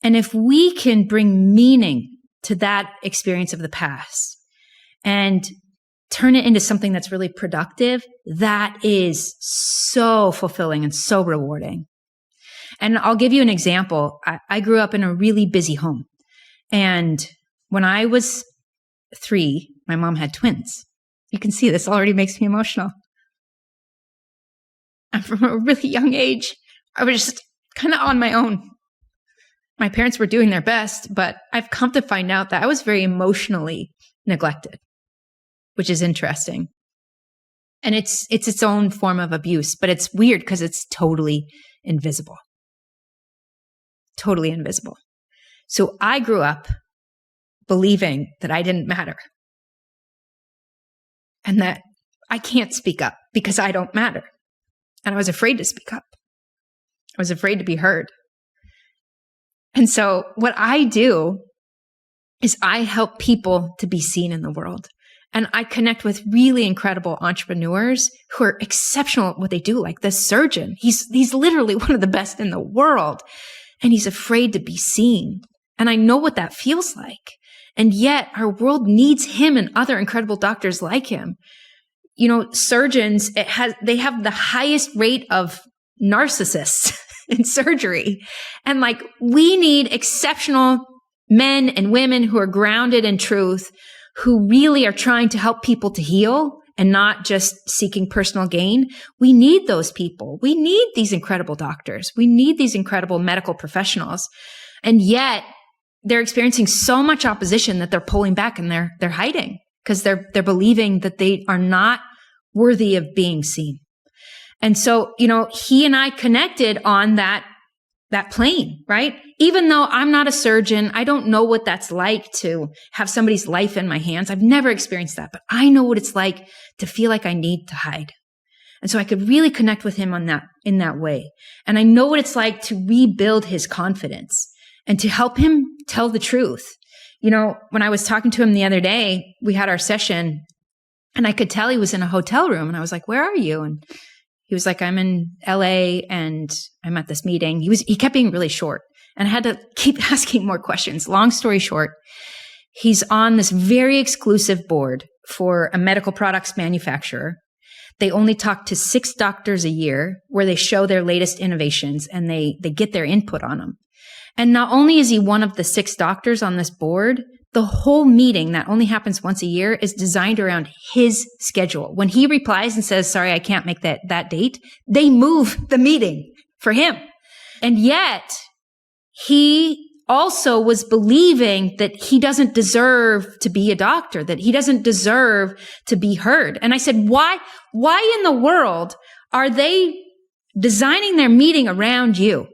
And if we can bring meaning to that experience of the past and turn it into something that's really productive, that is so fulfilling and so rewarding. And I'll give you an example. I grew up in a really busy home. And when I was 3, my mom had twins. You can see this already makes me emotional. And from a really young age, I was just kind of on my own. My parents were doing their best, but I've come to find out that I was very emotionally neglected, which is interesting. And it's its own form of abuse, but it's weird because it's totally invisible. Totally invisible. So I grew up believing that I didn't matter and that I can't speak up because I don't matter. And I was afraid to speak up. I was afraid to be heard. And so what I do is I help people to be seen in the world. And I connect with really incredible entrepreneurs who are exceptional at what they do, like this surgeon. He's literally one of the best in the world. And he's afraid to be seen. And I know what that feels like. And yet our world needs him and other incredible doctors like him. Surgeons, they have the highest rate of narcissists in surgery. And we need exceptional men and women who are grounded in truth, who really are trying to help people to heal and not just seeking personal gain. We need those people. We need these incredible doctors. We need these incredible medical professionals. And yet they're experiencing so much opposition that they're pulling back and they're hiding because they're believing that they are not worthy of being seen. And so, he and I connected on that plane, right? Even though I'm not a surgeon, I don't know what that's like to have somebody's life in my hands. I've never experienced that, but I know what it's like to feel like I need to hide. And so I could really connect with him in that way. And I know what it's like to rebuild his confidence and to help him tell the truth. When I was talking to him the other day, we had our session and I could tell he was in a hotel room and I was like, "Where are you?" And he was like, "I'm in LA and I'm at this meeting." He kept being really short and I had to keep asking more questions. Long story short, he's on this very exclusive board for a medical products manufacturer. They only talk to 6 doctors a year where they show their latest innovations and they get their input on them. And not only is he one of the 6 doctors on this board, the whole meeting that only happens once a year is designed around his schedule. When he replies and says, "Sorry, I can't make that date," they move the meeting for him. And yet he also was believing that he doesn't deserve to be a doctor, that he doesn't deserve to be heard. And I said, why in the world are they designing their meeting around you.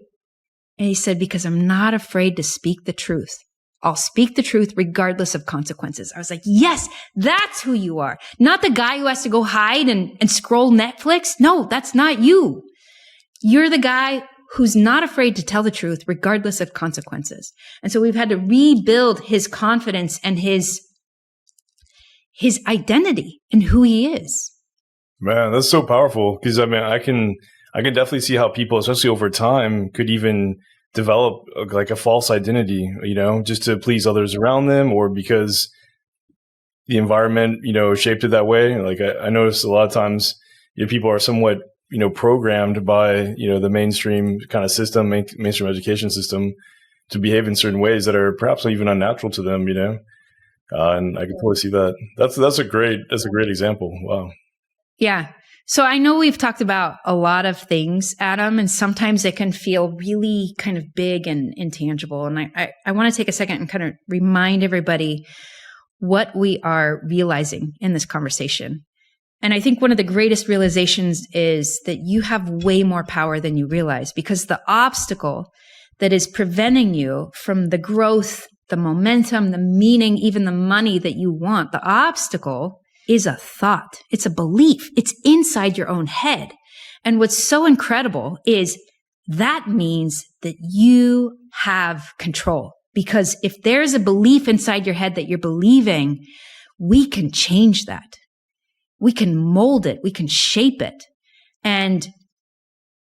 And he said, because I'm not afraid to speak the truth. I'll speak the truth regardless of consequences. I was like, yes, that's who you are. Not the guy who has to go hide and scroll Netflix. No, that's not you. You're the guy who's not afraid to tell the truth regardless of consequences. And so we've had to rebuild his confidence and his identity in who he is. Man, that's so powerful. Because I mean, I can definitely see how people, especially over time, could even develop like a false identity, just to please others around them, or because the environment, shaped it that way. Like I noticed a lot of times, people are somewhat, programmed by, the mainstream kind of system, mainstream education system to behave in certain ways that are perhaps even unnatural to them, and I can totally see that. That's a great example. Wow. Yeah. So I know we've talked about a lot of things, Adam, and sometimes it can feel really kind of big and intangible. And I want to take a second and kind of remind everybody what we are realizing in this conversation. And I think one of the greatest realizations is that you have way more power than you realize, because the obstacle that is preventing you from the growth, the momentum, the meaning, even the money that you want, the obstacle is a thought. It's a belief. It's inside your own head. And what's so incredible is that means that you have control. Because if there's a belief inside your head that you're believing, we can change that. We can mold it. We can shape it. And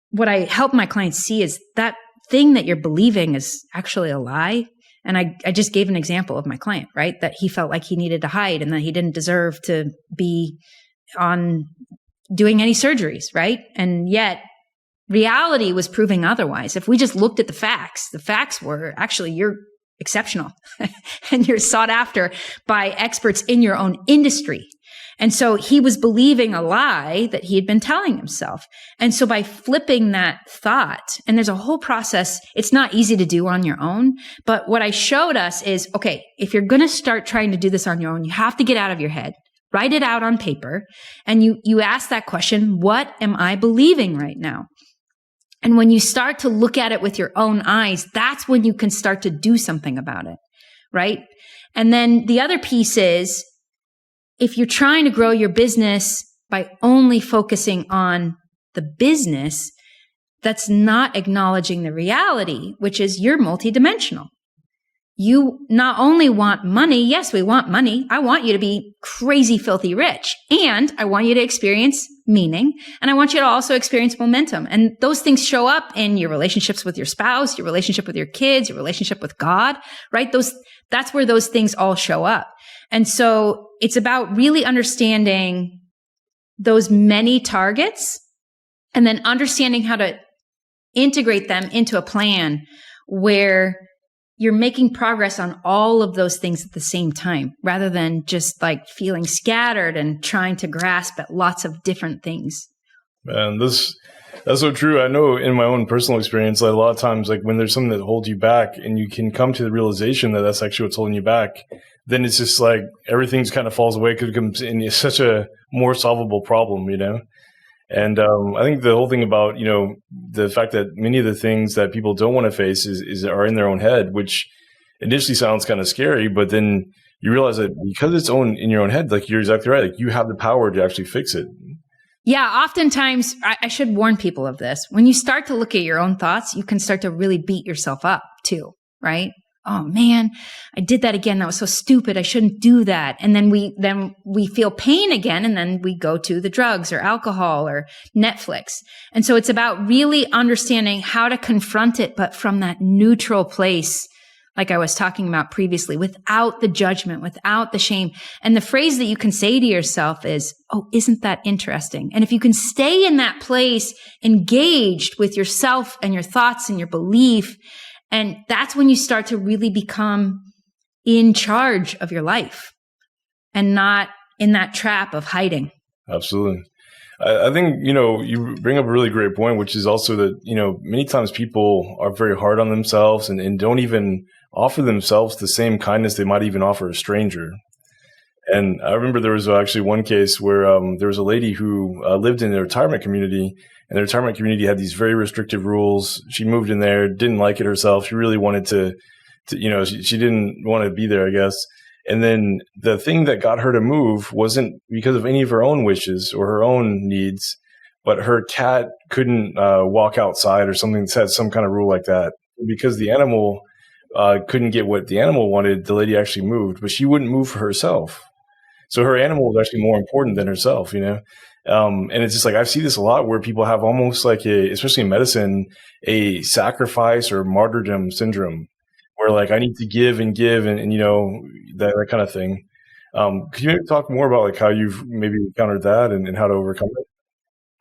what I help my clients see is that thing that you're believing is actually a lie. And I just gave an example of my client, right? That he felt like he needed to hide and that he didn't deserve to be on doing any surgeries, right? And yet reality was proving otherwise. If we just looked at the facts were actually you're exceptional and you're sought after by experts in your own industry. And so he was believing a lie that he had been telling himself. And so by flipping that thought, and there's a whole process, it's not easy to do on your own. But what I showed us is, okay, if you're going to start trying to do this on your own, you have to get out of your head, write it out on paper. And you ask that question, what am I believing right now? And when you start to look at it with your own eyes, that's when you can start to do something about it, right? And then the other piece is, if you're trying to grow your business by only focusing on the business, that's not acknowledging the reality, which is you're multidimensional. You not only want money, yes, we want money. I want you to be crazy, filthy rich. And I want you to experience meaning. And I want you to also experience momentum. And those things show up in your relationships with your spouse, your relationship with your kids, your relationship with God, right? That's where those things all show up. And so it's about really understanding those many targets and then understanding how to integrate them into a plan where you're making progress on all of those things at the same time, rather than just like feeling scattered and trying to grasp at lots of different things. Man, that's so true. I know in my own personal experience, like a lot of times, like when there's something that holds you back and you can come to the realization that that's actually what's holding you back, then it's just like everything just kind of falls away because it becomes it's such a more solvable problem, And I think the whole thing about, the fact that many of the things that people don't want to face are in their own head, which initially sounds kind of scary, but then you realize that because it's in your own head, like you're exactly right, like you have the power to actually fix it. Yeah, oftentimes, I should warn people of this. When you start to look at your own thoughts, you can start to really beat yourself up too, right? Oh man, I did that again. That was so stupid. I shouldn't do that. And then we feel pain again. And then we go to the drugs or alcohol or Netflix. And so it's about really understanding how to confront it, but from that neutral place, like I was talking about previously, without the judgment, without the shame. And the phrase that you can say to yourself is, oh, isn't that interesting? And if you can stay in that place, engaged with yourself and your thoughts and your belief, and that's when you start to really become in charge of your life and not in that trap of hiding. Absolutely. I think, you bring up a really great point, which is also that, many times people are very hard on themselves and don't even offer themselves the same kindness they might even offer a stranger. And I remember there was actually one case where there was a lady who lived in a retirement community, And the retirement community had these very restrictive rules. She moved in there, didn't like it herself. She really wanted she didn't want to be there, I guess. And then the thing that got her to move wasn't because of any of her own wishes or her own needs, but her cat couldn't walk outside or something that had some kind of rule like that. Because the animal couldn't get what the animal wanted, the lady actually moved, but she wouldn't move for herself. So her animal was actually more important than herself, and it's just like, I see this a lot where people have almost like especially in medicine, a sacrifice or martyrdom syndrome where like I need to give and that kind of thing. Could you maybe talk more about like how you've maybe encountered that and how to overcome it?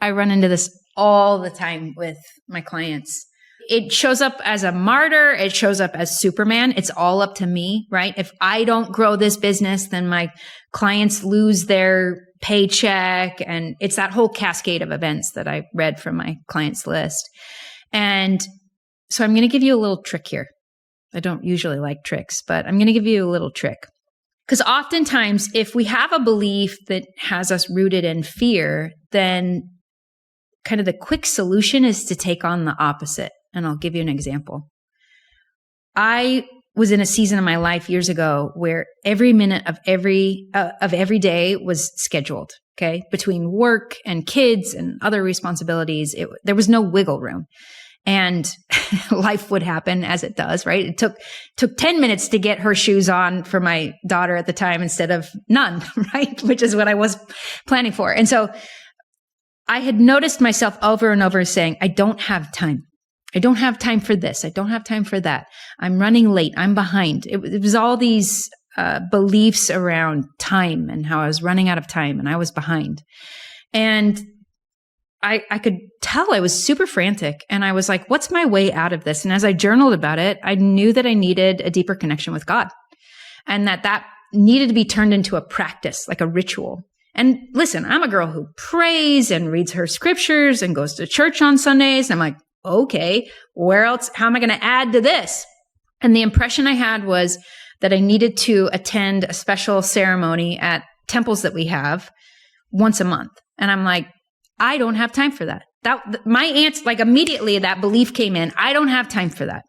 I run into this all the time with my clients. It shows up as a martyr. It shows up as Superman. It's all up to me, right? If I don't grow this business, then my clients lose their paycheck. And it's that whole cascade of events that I read from my clients list. And so I'm going to give you a little trick here. I don't usually like tricks, but I'm going to give you a little trick. Because oftentimes, if we have a belief that has us rooted in fear, then kind of the quick solution is to take on the opposite. And I'll give you an example. I was in a season of my life years ago where every minute of every day was scheduled. Okay, between work and kids and other responsibilities, there was no wiggle room, and life would happen as it does. Right? It took 10 minutes to get her shoes on for my daughter at the time instead of none. Right, which is what I was planning for. And so I had noticed myself over and over saying, "I don't have time. I don't have time for this. I don't have time for that. I'm running late. I'm behind." It was all these beliefs around time and how I was running out of time and I was behind. And I could tell I was super frantic. And I was like, what's my way out of this? And as I journaled about it, I knew that I needed a deeper connection with God and that needed to be turned into a practice, like a ritual. And listen, I'm a girl who prays and reads her scriptures and goes to church on Sundays. I'm like, okay, where else? How am I going to add to this? And the impression I had was that I needed to attend a special ceremony at temples that we have once a month. And I'm like, I don't have time for that. My answer, like immediately that belief came in. I don't have time for that.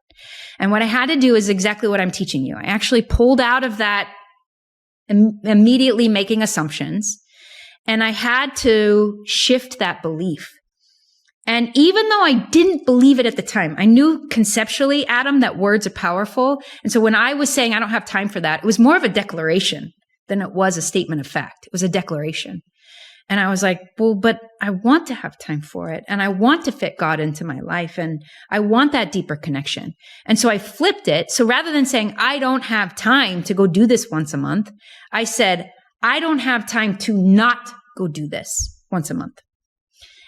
And what I had to do is exactly what I'm teaching you. I actually pulled out of that immediately making assumptions. And I had to shift that belief. And even though I didn't believe it at the time, I knew conceptually, Adam, that words are powerful. And so when I was saying I don't have time for that, it was more of a declaration than it was a statement of fact. It was a declaration. And I was like, well, but I want to have time for it. And I want to fit God into my life. And I want that deeper connection. And so I flipped it. So rather than saying, I don't have time to go do this once a month, I said, I don't have time to not go do this once a month.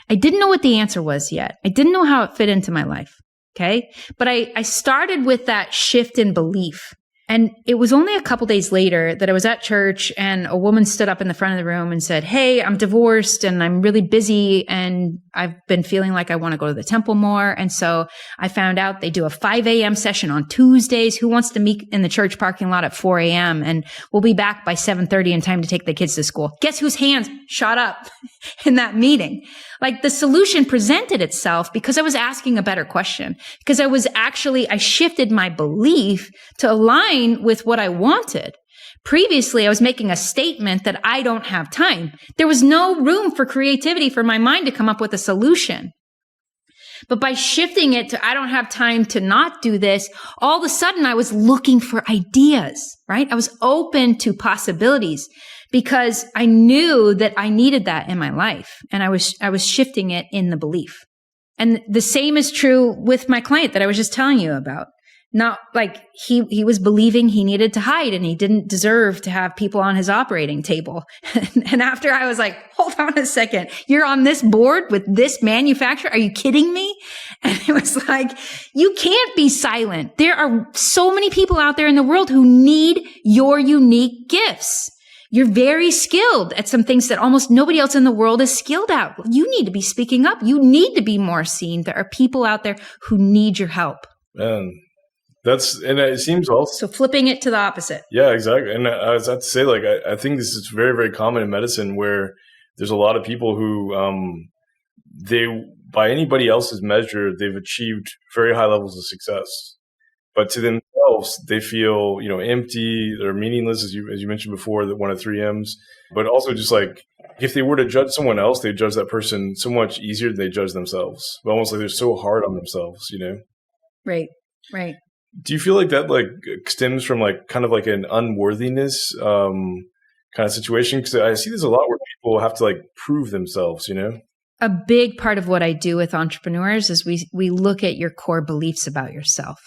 I didn't know what the answer was yet. I didn't know how it fit into my life. Okay. But I started with that shift in belief. And it was only a couple days later that I was at church and a woman stood up in the front of the room and said, "Hey, I'm divorced and I'm really busy and I've been feeling like I want to go to the temple more." And so I found out they do a 5 a.m. session on Tuesdays. Who wants to meet in the church parking lot at 4 a.m. and we'll be back by 7:30 in time to take the kids to school. Guess whose hands shot up in that meeting? Like the solution presented itself because I was asking a better question, because I shifted my belief to align with what I wanted. Previously, I was making a statement that I don't have time. There was no room for creativity for my mind to come up with a solution. But by shifting it to I don't have time to not do this, all of a sudden I was looking for ideas, right? I was open to possibilities because I knew that I needed that in my life. And I was shifting it in the belief. And the same is true with my client that I was just telling you about. Not like he was believing he needed to hide and he didn't deserve to have people on his operating table. And after I was like, hold on a second, you're on this board with this manufacturer? Are you kidding me? And it was like, you can't be silent. There are so many people out there in the world who need your unique gifts. You're very skilled at some things that almost nobody else in the world is skilled at. You need to be speaking up. You need to be more seen. There are people out there who need your help. Man. And it seems also. So flipping it to the opposite. Yeah, exactly. And I was about to say, like, I think this is very, very common in medicine where there's a lot of people who, they, by anybody else's measure, they've achieved very high levels of success. But to themselves, they feel, empty, they're meaningless, as you mentioned before, that one of three M's. But also just like, if they were to judge someone else, they judge that person so much easier than they judge themselves. But almost like they're so hard on themselves, Right, right. Do you feel like that like stems from like kind of like an unworthiness kind of situation? Because I see this a lot where people have to like prove themselves, A big part of what I do with entrepreneurs is we look at your core beliefs about yourself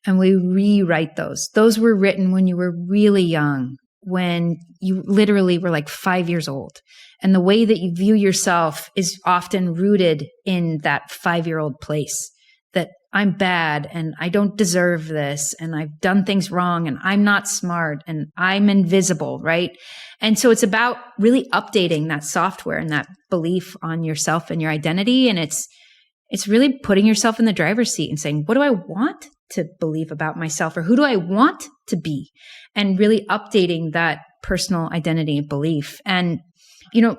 and we rewrite those. Those were written when you were really young, when you literally were like 5 years old. And the way that you view yourself is often rooted in that 5-year-old place, that I'm bad and I don't deserve this and I've done things wrong and I'm not smart and I'm invisible, right? And so it's about really updating that software and that belief on yourself and your identity. And it's really putting yourself in the driver's seat and saying, what do I want to believe about myself, or who do I want to be? And really updating that personal identity and belief. And,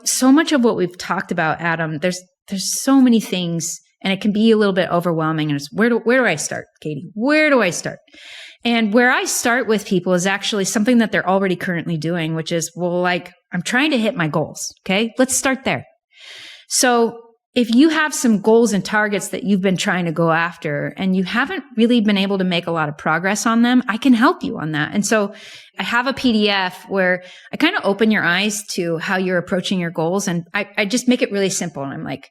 so much of what we've talked about, Adam, there's so many things, and it can be a little bit overwhelming. And it's where do I start, Katie? Where do I start? And where I start with people is actually something that they're already currently doing, which is, I'm trying to hit my goals. Okay. Let's start there. So if you have some goals and targets that you've been trying to go after and you haven't really been able to make a lot of progress on them, I can help you on that. And so I have a PDF where I kind of open your eyes to how you're approaching your goals. And I just make it really simple. And I'm like,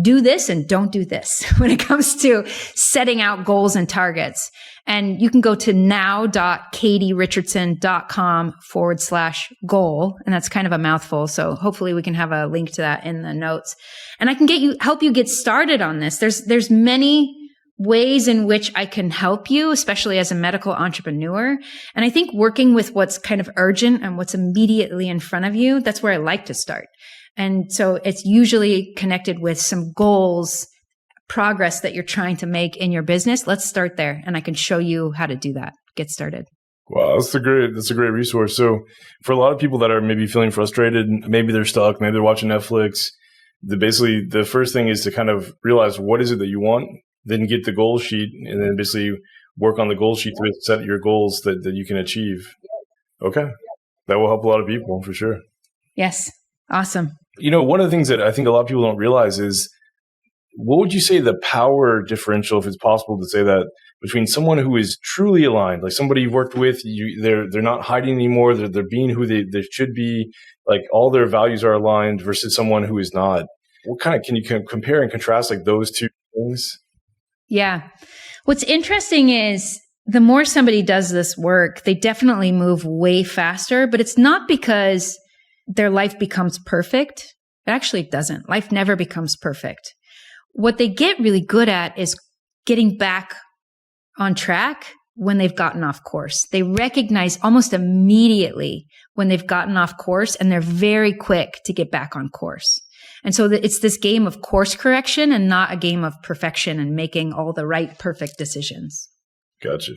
do this and don't do this when it comes to setting out goals and targets. And you can go to now.katierichardsson.com/goal. And that's kind of a mouthful. So hopefully we can have a link to that in the notes. And I can help you get started on this. There's many ways in which I can help you, especially as a medical entrepreneur. And I think working with what's kind of urgent and what's immediately in front of you, that's where I like to start. And so it's usually connected with some goals, progress that you're trying to make in your business. Let's start there. And I can show you how to do that. Get started. Wow, that's a great resource. So for a lot of people that are maybe feeling frustrated, maybe they're stuck, maybe they're watching Netflix, basically the first thing is to kind of realize what is it that you want, then get the goal sheet, and then basically work on the goal sheet to set your goals that you can achieve. Okay. That will help a lot of people for sure. Yes. Awesome. One of the things that I think a lot of people don't realize is, what would you say the power differential, if it's possible to say that, between someone who is truly aligned, like somebody you've worked with, they're not hiding anymore, they're being who they should be, like all their values are aligned, versus someone who is not? What kind of, can you compare and contrast like those two things? Yeah. What's interesting is the more somebody does this work, they definitely move way faster, but it's not because their life becomes perfect. It actually doesn't. Life never becomes perfect. What they get really good at is getting back on track when they've gotten off course. They recognize almost immediately when they've gotten off course, and they're very quick to get back on course. And so it's this game of course correction and not a game of perfection and making all the right, perfect decisions. Gotcha.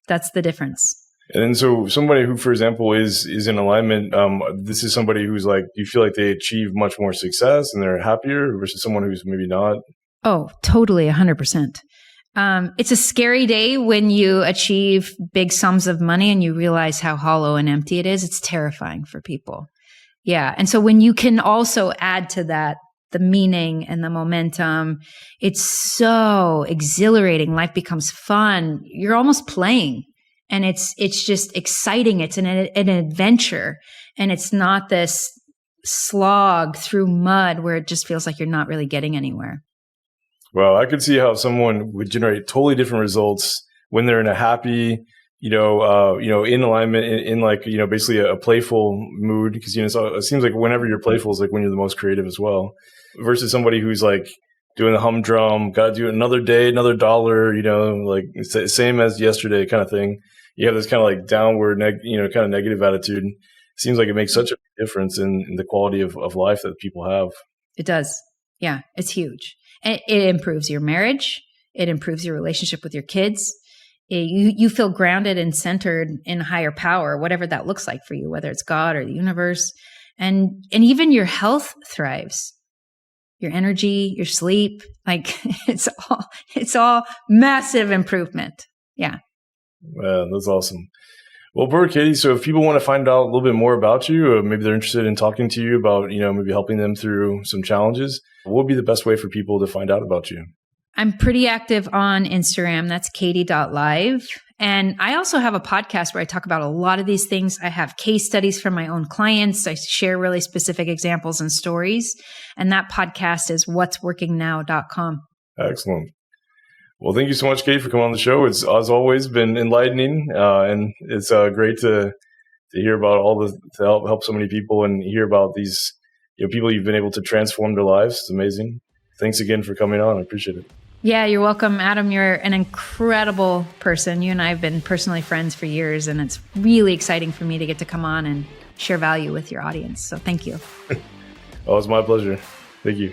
That's the difference. And then so somebody who, for example, is in alignment, this is somebody who's like, you feel like they achieve much more success and they're happier, versus someone who's maybe not? Oh, totally. 100%. It's a scary day when you achieve big sums of money and you realize how hollow and empty it is. It's terrifying for people. Yeah. And so when you can also add to that the meaning and the momentum, it's so exhilarating. Life becomes fun. You're almost playing. And it's just exciting. It's an adventure. And it's not this slog through mud where it just feels like you're not really getting anywhere. Well, I could see how someone would generate totally different results when they're in a happy, in alignment, in like, basically a playful mood. Because, so it seems like whenever you're playful is like when you're the most creative as well, versus somebody who's like doing the humdrum, got to do another day, another dollar, like same as yesterday kind of thing. You have this kind of like downward, kind of negative attitude. It seems like it makes such a difference in the quality of life that people have. It does. Yeah, it's huge. And it improves your marriage. It improves your relationship with your kids. You feel grounded and centered in higher power, whatever that looks like for you, whether it's God or the universe. And even your health thrives. your energy, your sleep. Like it's all massive improvement. Yeah. Yeah, that's awesome. Well, Bert, Katie, so if people want to find out a little bit more about you, or maybe they're interested in talking to you about, maybe helping them through some challenges, what would be the best way for people to find out about you? I'm pretty active on Instagram. That's katie.live. And I also have a podcast where I talk about a lot of these things. I have case studies from my own clients. I share really specific examples and stories. And that podcast is what'sworkingnow.com. Excellent. Well, thank you so much, Kate, for coming on the show. It's, as always, been enlightening, and it's great to hear about to help so many people and hear about these people you've been able to transform their lives. It's amazing. Thanks again for coming on. I appreciate it. Yeah, you're welcome, Adam. You're an incredible person. You and I have been personally friends for years, and it's really exciting for me to get to come on and share value with your audience. So thank you. Oh, it's my pleasure. Thank you.